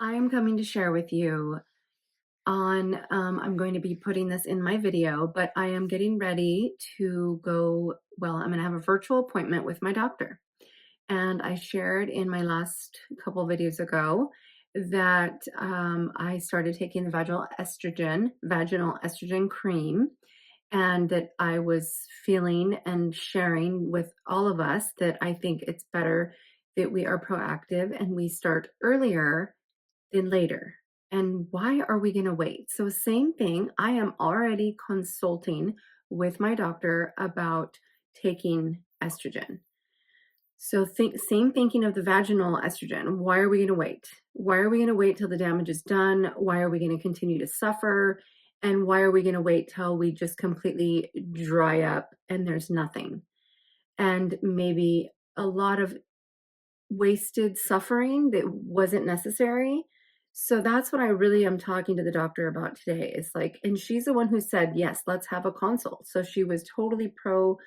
I am coming to share with you I'm going to be putting this in my video, but I am getting ready to go, I'm going to have a virtual appointment with my doctor. And I shared in my last couple videos ago that I started taking the vaginal estrogen cream, and that I was feeling and sharing with all of us that I think it's better that we are proactive and we start earlier than later. And why are we going to wait? So, same thing, I am already consulting with my doctor about taking estrogen. So, same thinking of the vaginal estrogen. Why are we going to wait? Why are we going to wait till the damage is done? Why are we going to continue to suffer? And why are we going to wait till we just completely dry up and there's nothing? And maybe a lot of wasted suffering that wasn't necessary. So that's what I really am talking to the doctor about today. It's like, and she's the one who said, yes, let's have a consult. So she was totally pro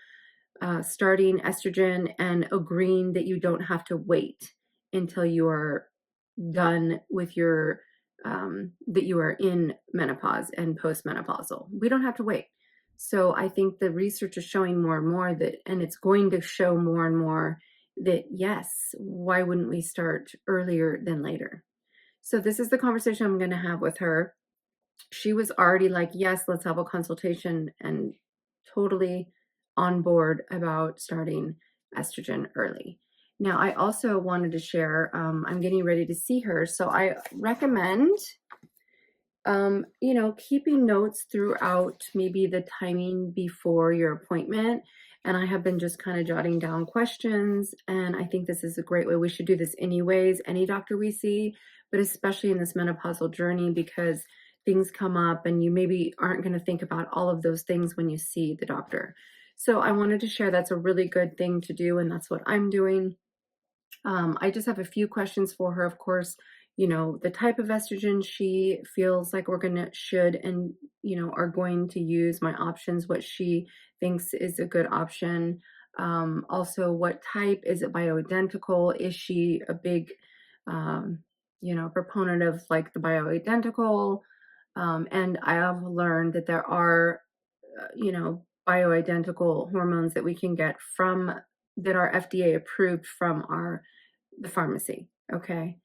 starting estrogen and agreeing that you don't have to wait until you are done with your, that you are in menopause and postmenopausal. We don't have to wait. So I think the research is showing more and more that, and it's going to show more and more that, yes, why wouldn't we start earlier than later? So this is the conversation I'm going to have with her. She was already like, yes, let's have a consultation, and totally on board about starting estrogen early. Now, I also wanted to share, I'm getting ready to see her. So I recommend, keeping notes throughout maybe the timing before your appointment. And I have been just kind of jotting down questions. And I think this is a great way. We should do this anyways, any doctor we see, but especially in this menopausal journey, because things come up and you maybe aren't going to think about all of those things when you see the doctor. So I wanted to share that's a really good thing to do, and that's what I'm doing. I just have a few questions for her, of course. The type of estrogen she feels like should and, are going to use, my options, what she thinks is a good option. Also, what type, is it bioidentical? Is she a big, proponent of like the bioidentical? And I have learned that there are, bioidentical hormones that we can get from, that are FDA approved from the pharmacy. Okay.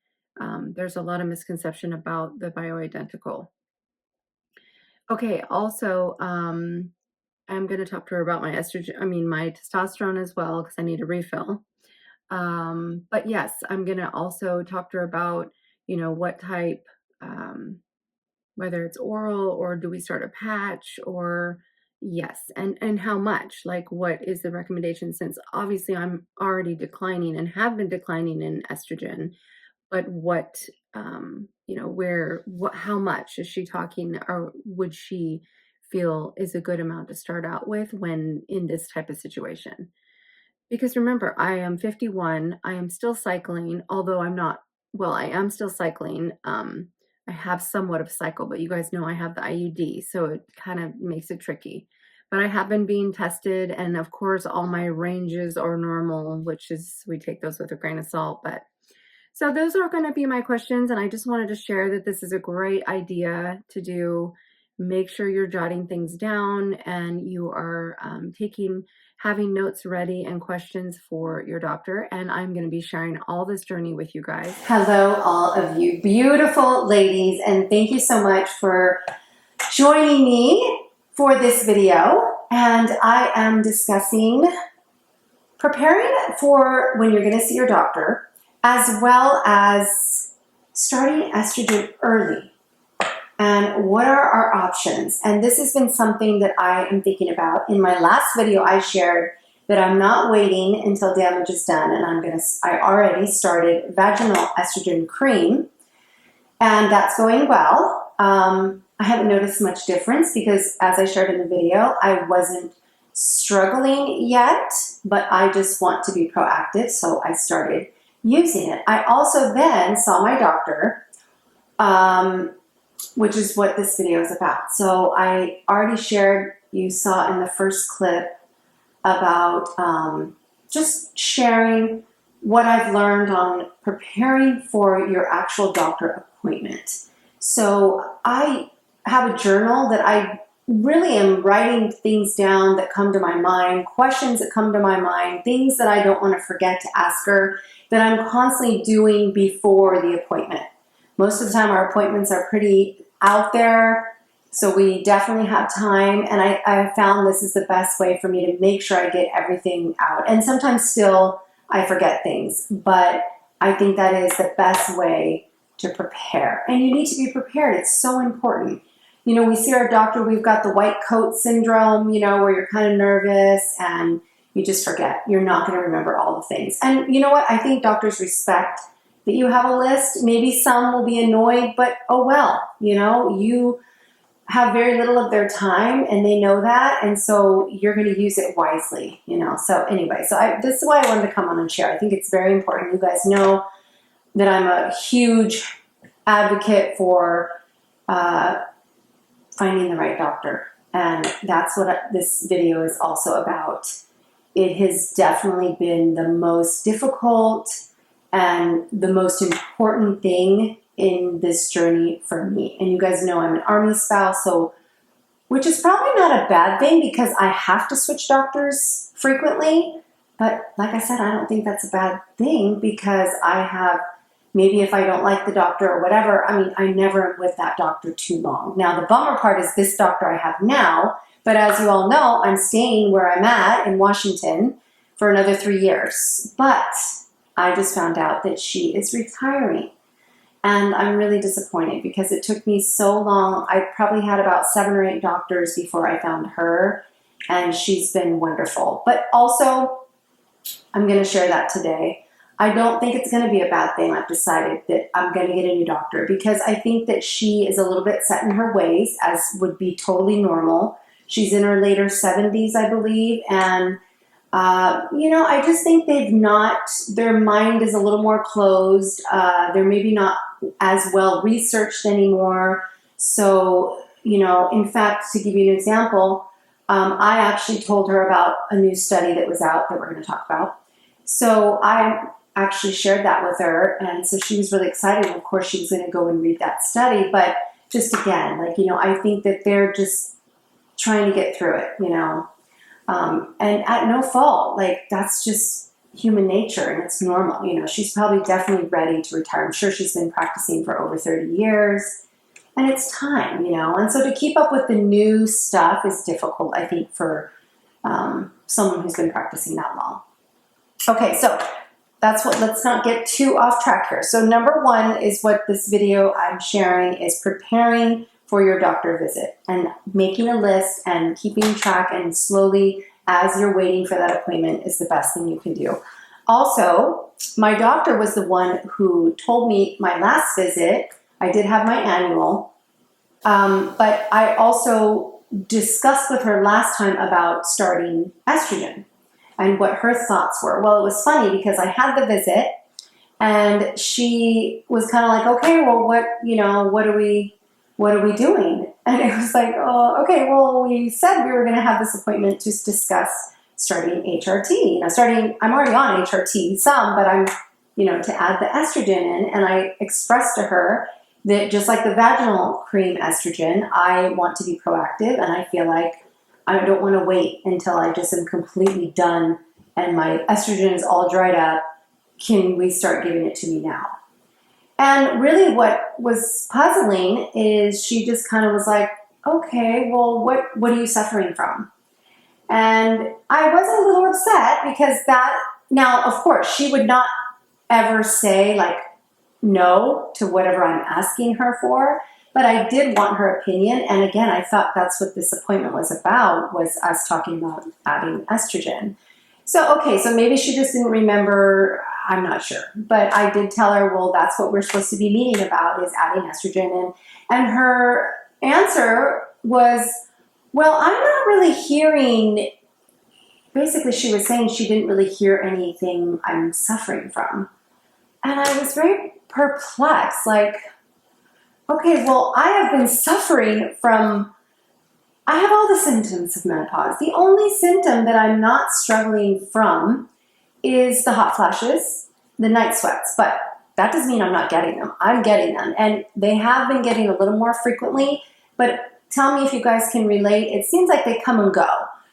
There's a lot of misconception about the bioidentical. Okay. Also, I'm going to talk to her about my my testosterone as well, because I need a refill. But yes, I'm going to also talk to her about, what type, whether it's oral or do we start a patch, or yes, and how much, like what is the recommendation, since obviously I'm already declining and have been declining in estrogen, but what, how much is she talking, or would she feel is a good amount to start out with when in this type of situation? Because remember, I am 51, I am still cycling, although I am still cycling. I have somewhat of a cycle, but you guys know I have the IUD, so it kind of makes it tricky. But I have been being tested, and of course, all my ranges are normal, which is, we take those with a grain of salt. But so those are going to be my questions, and I just wanted to share that this is a great idea to do. Make sure you're jotting things down and you are having notes ready and questions for your doctor. And I'm going to be sharing all this journey with you guys. Hello, all of you beautiful ladies, and thank you so much for joining me for this video. And I am discussing preparing for when you're going to see your doctor, as well as starting estrogen early. And what are our options? And this has been something that I am thinking about. In my last video, I shared that I'm not waiting until damage is done, and I already started vaginal estrogen cream, and that's going well. I haven't noticed much difference because, as I shared in the video, I wasn't struggling yet, but I just want to be proactive, so I started using it. I also then saw my doctor, which is what this video is about. So I already shared, you saw in the first clip, about just sharing what I've learned on preparing for your actual doctor appointment. So I have a journal that I really am writing things down that come to my mind, questions that come to my mind, things that I don't want to forget to ask her, that I'm constantly doing before the appointment. Most of the time our appointments are pretty out there, so we definitely have time, and I found this is the best way for me to make sure I get everything out. And sometimes still I forget things, but I think that is the best way to prepare. And you need to be prepared. It's so important. You know, we see our doctor, we've got the white coat syndrome, you know, where you're kind of nervous and you just forget. You're not going to remember all the things. And you know what? I think doctors respect that you have a list. Maybe some will be annoyed, but oh well, you know, you have very little of their time and they know that, and so you're going to use it wisely, you know. So anyway, this is why I wanted to come on and share. I think it's very important. You guys know that I'm a huge advocate for finding the right doctor, and that's what this video is also about. It has definitely been the most difficult and the most important thing in this journey for me. And you guys know I'm an Army spouse, so which is probably not a bad thing because I have to switch doctors frequently. But like I said, I don't think that's a bad thing because I have, maybe if I don't like the doctor or whatever, I mean, I never am with that doctor too long. Now, the bummer part is this doctor I have now, but as you all know, I'm staying where I'm at in Washington for another 3 years. But I just found out that she is retiring. And I'm really disappointed because it took me so long. I probably had about 7 or 8 doctors before I found her, and she's been wonderful. But also, I'm going to share that today. I don't think it's going to be a bad thing. I've decided that I'm going to get a new doctor because I think that she is a little bit set in her ways, as would be totally normal. She's in her later 70s, I believe, and you know, I just think their mind is a little more closed. They're maybe not as well researched anymore. So, you know, in fact, to give you an example, I actually told her about a new study that was out that we're going to talk about. So I actually shared that with her, and so she was really excited. Of course, she was going to go and read that study, but just again, like, you know, I think that they're just trying to get through it, you know. And at no fault, like that's just human nature and it's normal. You know, she's probably definitely ready to retire. I'm sure she's been practicing for over 30 years and it's time, you know. And so to keep up with the new stuff is difficult, I think, for someone who's been practicing that long. Okay, so let's not get too off track here. So number 1 is what this video I'm sharing is preparing for your doctor visit and making a list and keeping track, and slowly as you're waiting for that appointment is the best thing you can do. Also, my doctor was the one who told me my last visit, I did have my annual, but I also discussed with her last time about starting estrogen and what her thoughts were. Well, it was funny because I had the visit and she was kind of like, okay, well, what are we doing? And it was like, oh, okay, well, we said we were going to have this appointment to discuss starting HRT. Now, I'm already on HRT some, but I'm, you know, to add the estrogen in. And I expressed to her that just like the vaginal cream estrogen, I want to be proactive, and I feel like I don't want to wait until I just am completely done and my estrogen is all dried up. Can we start giving it to me now? And really what was puzzling is she just kind of was like, okay, well, what are you suffering from? And I was a little upset because now, of course, she would not ever say like no to whatever I'm asking her for, but I did want her opinion. And again, I thought that's what this appointment was about, was us talking about adding estrogen. So, okay, so maybe she just didn't remember, I'm not sure. But I did tell her, well, that's what we're supposed to be meeting about, is adding estrogen in. And her answer was, well, I'm not really hearing, basically she was saying she didn't really hear anything I'm suffering from. And I was very perplexed, like, okay, well, I have been suffering from, I have all the symptoms of menopause. The only symptom that I'm not struggling from is the hot flashes the night sweats, but that doesn't mean I'm not getting them. I'm getting them, and they have been getting a little more frequently, but tell me if you guys can relate. It seems like they come and go.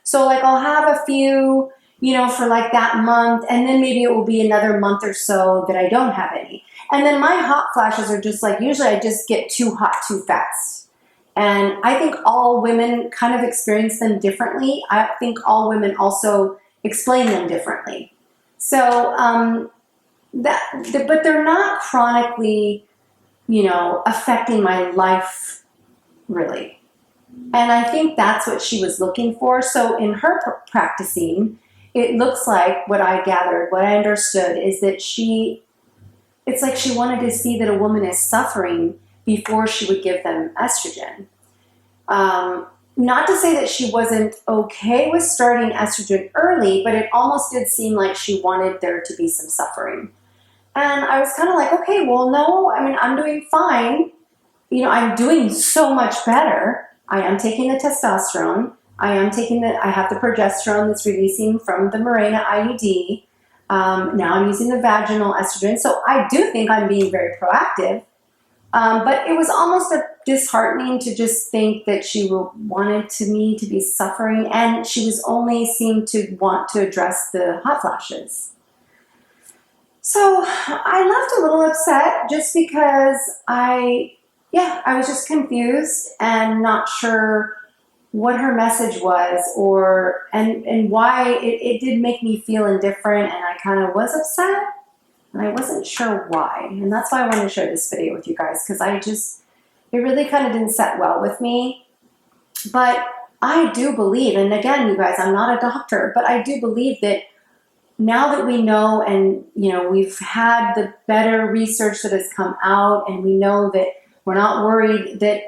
So like I'll have a few, for like that month, and then maybe it will be another month or so that I don't have any. And then my hot flashes are just like, usually I just get too hot too fast. And I think all women kind of experience them differently. I think all women also explain them differently. So, but they're not chronically, affecting my life really. And I think that's what she was looking for. So in her practicing, it looks like what I gathered, what I understood is that it's like she wanted to see that a woman is suffering before she would give them estrogen. Not to say that she wasn't okay with starting estrogen early, but it almost did seem like she wanted there to be some suffering. And I was kind of like, okay, well, no, I mean, I'm doing fine. I'm doing so much better. I am taking the testosterone. I have the progesterone that's releasing from the Mirena IUD. Now I'm using the vaginal estrogen. So I do think I'm being very proactive. But it was almost disheartening to just think that she wanted me to be suffering, and she was only seemed to want to address the hot flashes. So I left a little upset just because I was just confused and not sure what her message was, and why it did make me feel indifferent, and I kind of was upset, and I wasn't sure why. And that's why I wanted to share this video with you guys, because it really kind of didn't set well with me. But I do believe, and again, you guys, I'm not a doctor, but I do believe that now that we know, and we've had the better research that has come out, and we know that we're not worried that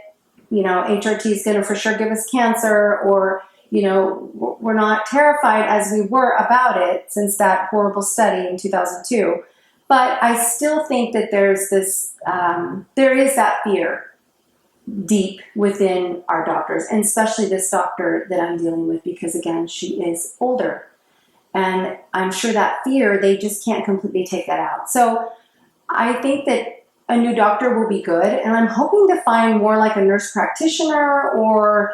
HRT is going to for sure give us cancer, or we're not terrified as we were about it since that horrible study in 2002. But I still think that there is that fear deep within our doctors, and especially this doctor that I'm dealing with, because again, she is older. And I'm sure that fear, they just can't completely take that out. So I think that a new doctor will be good. And I'm hoping to find more like a nurse practitioner, or,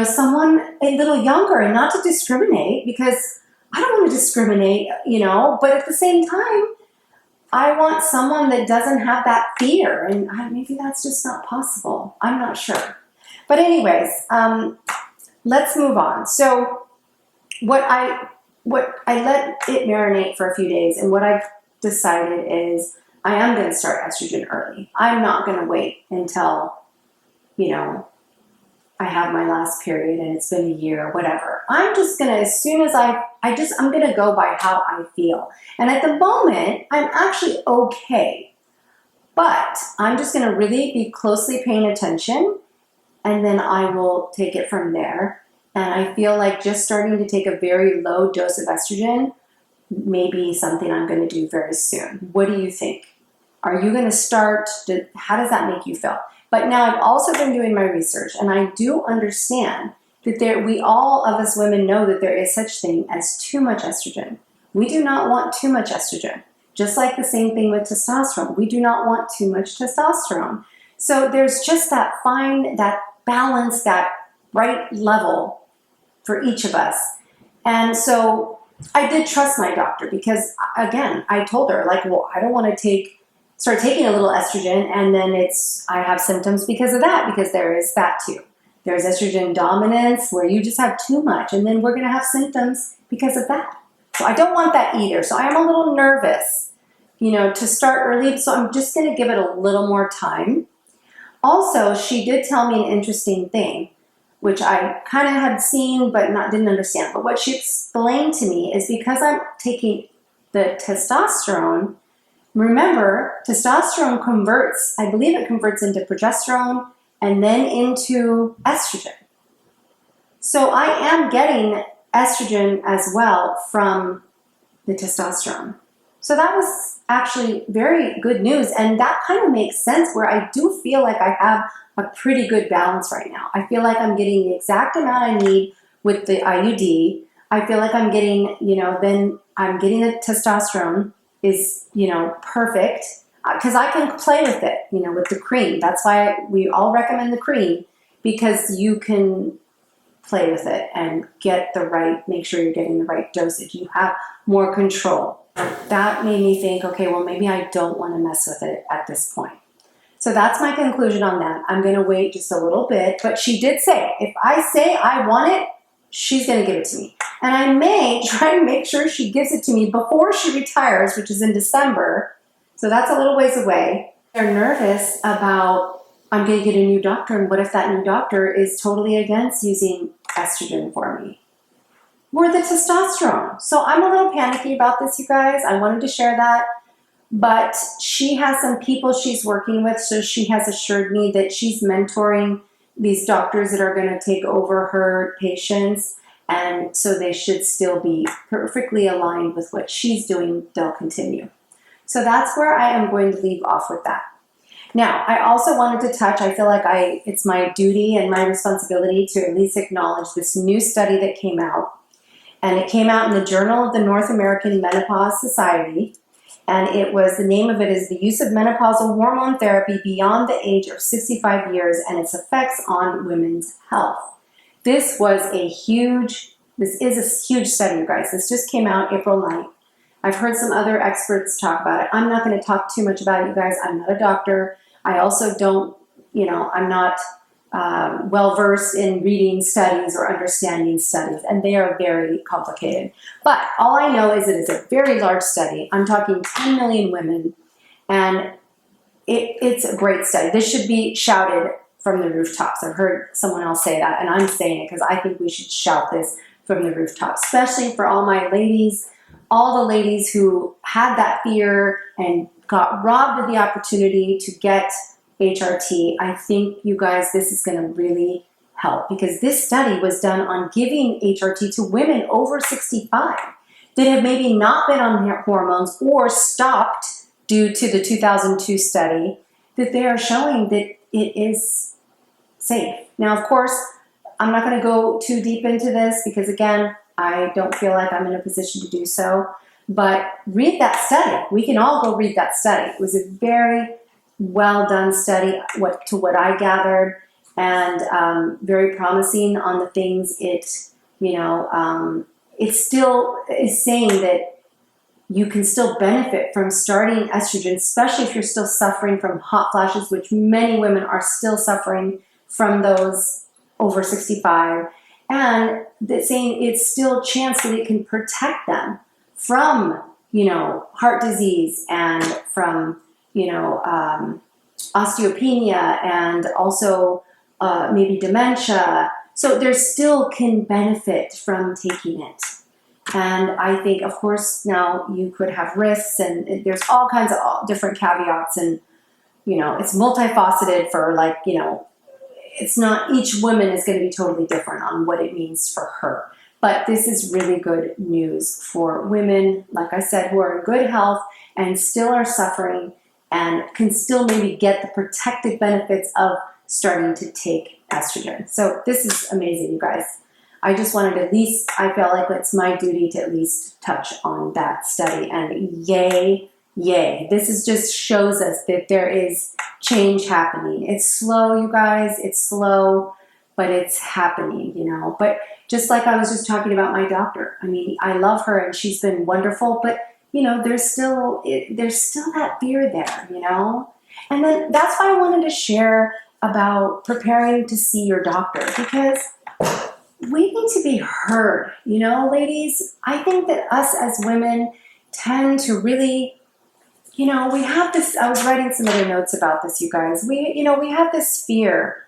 someone a little younger, and not to discriminate, because I don't want to discriminate, but at the same time, I want someone that doesn't have that fear. And maybe that's just not possible. I'm not sure. But anyways, let's move on. So what I let it marinate for a few days, and what I've decided is I am going to start estrogen early. I'm not going to wait until, I have my last period and it's been a year, whatever. I'm just going to, as soon as I'm going to go by how I feel. And at the moment, I'm actually okay. But I'm just going to really be closely paying attention, and then I will take it from there. And I feel like just starting to take a very low dose of estrogen may be something I'm going to do very soon. What do you think? Are you going to start? How does that make you feel? But now I've also been doing my research, and I do understand that we all of us women know that there is such thing as too much estrogen. We do not want too much estrogen. Just like the same thing with testosterone. We do not want too much testosterone. So there's just that balance, that right level for each of us. And so I did trust my doctor, because again, I told her, like, well, I don't want to start taking a little estrogen and then I have symptoms because of that, because there is that too. There's estrogen dominance where you just have too much, and then we're going to have symptoms because of that. So I don't want that either. So I am a little nervous, to start early. So I'm just going to give it a little more time. Also, she did tell me an interesting thing, which I kind of had seen but didn't understand. But what she explained to me is, because I'm taking the testosterone, remember, testosterone converts, I believe it converts into progesterone and then into estrogen. So I am getting estrogen as well from the testosterone. So that was actually very good news. And that kind of makes sense, where I do feel like I have a pretty good balance right now. I feel like I'm getting the exact amount I need with the IUD. I feel like I'm getting, then I'm getting the testosterone. is, you know, perfect, because I can play with it, you know, with the cream. That's why we all recommend the cream, because you can play with it and get the right, make sure you're getting the right dosage. You have more control. That made me think, okay, well, maybe I don't want to mess with it at this point. So that's my conclusion on that. I'm going to wait just a little bit, but she did say, if I say I want it, she's going to give it to me. And I may try and make sure she gives it to me before she retires, which is in December. So that's a little ways away. They're nervous about, I'm going to get a new doctor, and what if that new doctor is totally against using estrogen for me? Or the testosterone. So I'm a little panicky about this, you guys. I wanted to share that. But she has some people she's working with, so she has assured me that she's mentoring these doctors that are going to take over her patients, and so they should still be perfectly aligned with what she's doing. They'll continue. So that's where I am going to leave off with that. Now, I also wanted to touch, I feel like it's my duty and my responsibility to at least acknowledge this new study that came out. And it came out in the Journal of the North American Menopause Society. And it was, the name of it is The Use of Menopausal Hormone Therapy Beyond the Age of 65 Years and Its Effects on Women's Health. This is a huge study, you guys. This just came out April 9th. I've heard some other experts talk about it. I'm not going to talk too much about it, you guys. I'm not a doctor. I also don't, I'm not well-versed in reading studies or understanding studies, and they are very complicated. But all I know is it is a very large study. I'm talking 10 million women, and it's a great study. This should be shouted from the rooftops. I've heard someone else say that, and I'm saying it because I think we should shout this from the rooftops, especially for all my ladies, all the ladies who had that fear and got robbed of the opportunity to get HRT. I think, you guys, this is going to really help, because this study was done on giving HRT to women over 65 that have maybe not been on hormones or stopped due to the 2002 study, that they are showing that it is safe. Now, of course, I'm not going to go too deep into this because, again, I don't feel like I'm in a position to do so. But read that study. We can all go read that study. It was a very well done study, what I gathered, and very promising on the things it still is saying that you can still benefit from starting estrogen, especially if you're still suffering from hot flashes, which many women are still suffering from those over 65. And that's saying it's still a chance that it can protect them from, heart disease and from, osteopenia, and also maybe dementia. So there still can benefit from taking it. And I think, of course, now you could have risks, and there's all kinds of different caveats, and, it's multifaceted for it's not, each woman is going to be totally different on what it means for her. But this is really good news for women, like I said, who are in good health and still are suffering and can still maybe get the protective benefits of starting to take estrogen. So this is amazing, you guys. I just wanted to, at least, I felt like it's my duty to at least touch on that study. And yay, this just shows us that there is change happening. It's slow, you guys. It's slow, but it's happening, But just like I was just talking about my doctor, I mean, I love her and she's been wonderful, but there's still that fear there, And then that's why I wanted to share about preparing to see your doctor, because we need to be heard, ladies. I think that us as women tend to really, we have this, I was writing some other notes about this, you guys. We have this fear.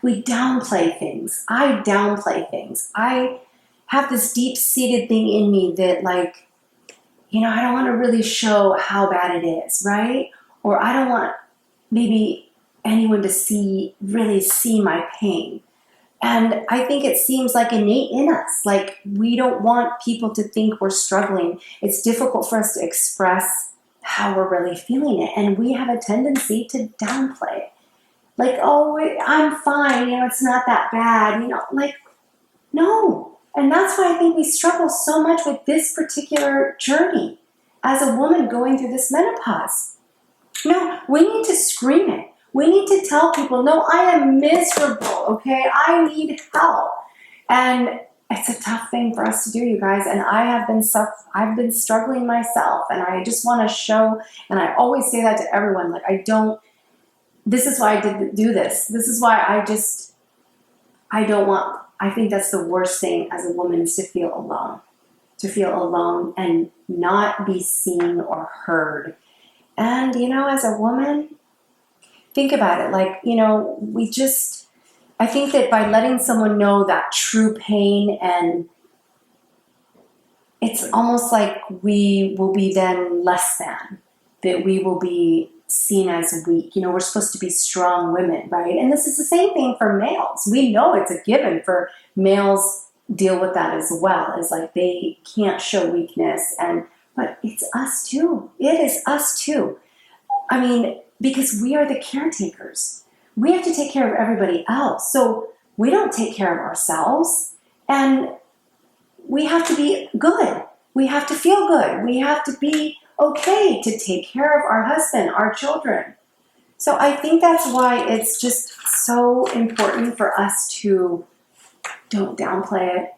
We downplay things. I downplay things. I have this deep-seated thing in me that, I don't want to really show how bad it is, right? Or I don't want maybe anyone to really see my pain. And I think it seems like innate in us. Like, we don't want people to think we're struggling. It's difficult for us to express how we're really feeling it. And we have a tendency to downplay it. Like, oh, I'm fine, it's not that bad, no. And that's why I think we struggle so much with this particular journey. as a woman going through this menopause. No, we need to scream it. We need to tell people, no, I am miserable, okay? I need help. And it's a tough thing for us to do, you guys. And I've been struggling myself, and I just want to show, and I always say that to everyone, like, this is why I did do this. This is why I think that's the worst thing as a woman, is to feel alone and not be seen or heard. And, as a woman, think about it. Like, I think that by letting someone know that true pain, and it's almost like we will be then less than, that we will be seen as weak. We're supposed to be strong women, right? And this is the same thing for males. We know it's a given for males deal with that as well. It's like they can't show weakness, but it's us too. It is us too. I mean, because we are the caretakers. We have to take care of everybody else. So we don't take care of ourselves, and we have to be good. We have to feel good. We have to be okay to take care of our husband, our children. So I think that's why it's just so important for us to don't downplay it.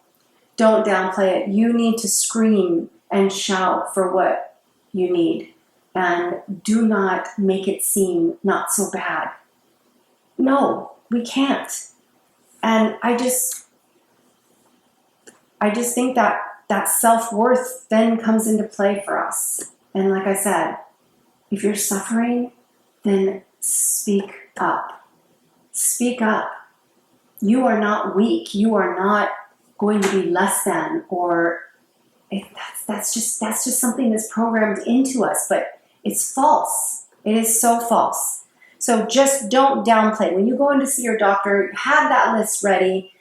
Don't downplay it. You need to scream and shout for what you need, and do not make it seem not so bad. No, we can't. And I just think that self-worth then comes into play for us. And like I said, if you're suffering, then speak up. Speak up. You are not weak. You are not going to be less than, or that's just something that's programmed into us, but it's false. It is so false. So just don't downplay. When you go in to see your doctor, have that list ready.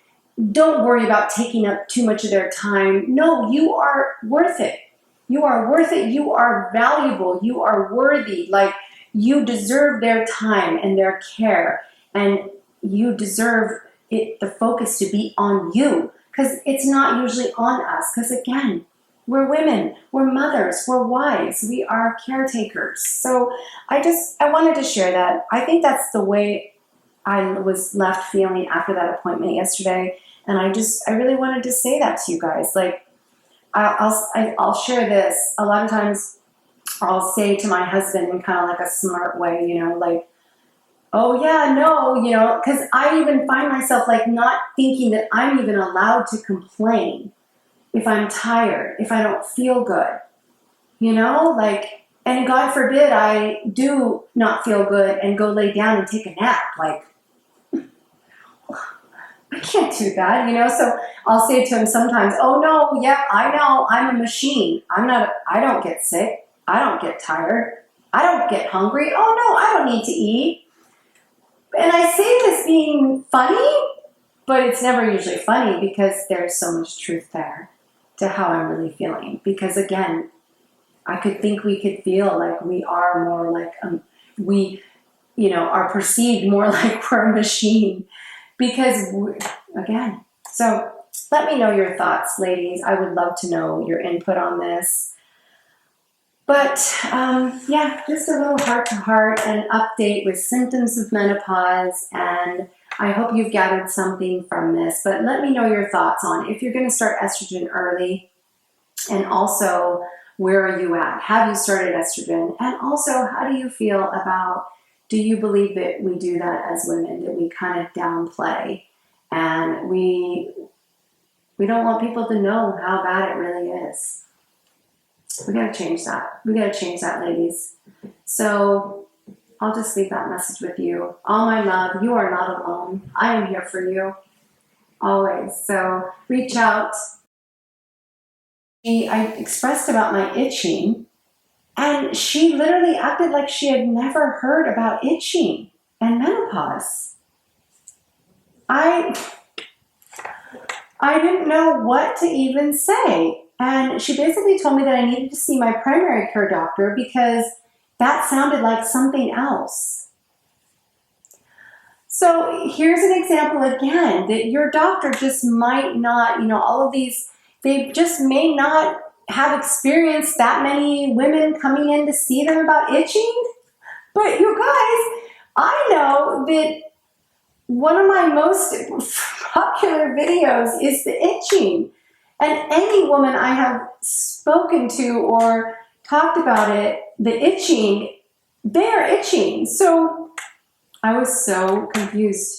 Don't worry about taking up too much of their time. No, you are worth it. You are worth it. You are valuable. You are worthy. Like, you deserve their time and their care, and you deserve the focus to be on you, because it's not usually on us. Because again, we're women, we're mothers, we're wives, we are caretakers. So I wanted to share that. I think that's the way I was left feeling after that appointment yesterday. And I really wanted to say that to you guys. Like, I'll share this. A lot of times I'll say to my husband in kind of like a smart way, like, oh yeah, no, because I even find myself like not thinking that I'm even allowed to complain if I'm tired, if I don't feel good, and God forbid I do not feel good and go lay down and take a nap. Like, I can't do that, so I'll say to him sometimes, oh no, yeah, I know, I'm a machine. I don't get sick. I don't get tired. I don't get hungry. Oh no, I don't need to eat. And I say this being funny, but it's never usually funny, because there's so much truth there to how I'm really feeling. Because again, we could feel like we are more like, we are perceived more like we're a machine, because again, so let me know your thoughts, ladies. I would love to know your input on this. But yeah, just a little heart-to-heart and update with symptoms of menopause, and I hope you've gathered something from this. But let me know your thoughts on if you're going to start estrogen early, and also, where are you at? Have you started estrogen? And also, how do you feel about, do you believe that we do that as women, that we kind of downplay, and we don't want people to know how bad it really is? We got to change that. We got to change that, ladies. So I'll just leave that message with you. All my love, you are not alone. I am here for you always. So reach out. I expressed about my itching, and she literally acted like she had never heard about itching and menopause. I didn't know what to even say. And she basically told me that I needed to see my primary care doctor, because that sounded like something else. So here's an example again, that your doctor just might not, all of these, they just may not have experienced that many women coming in to see them about itching. But you guys, I know that one of my most popular videos is the itching. And any woman I have spoken to or talked about it, the itching, they're itching. So I was so confused.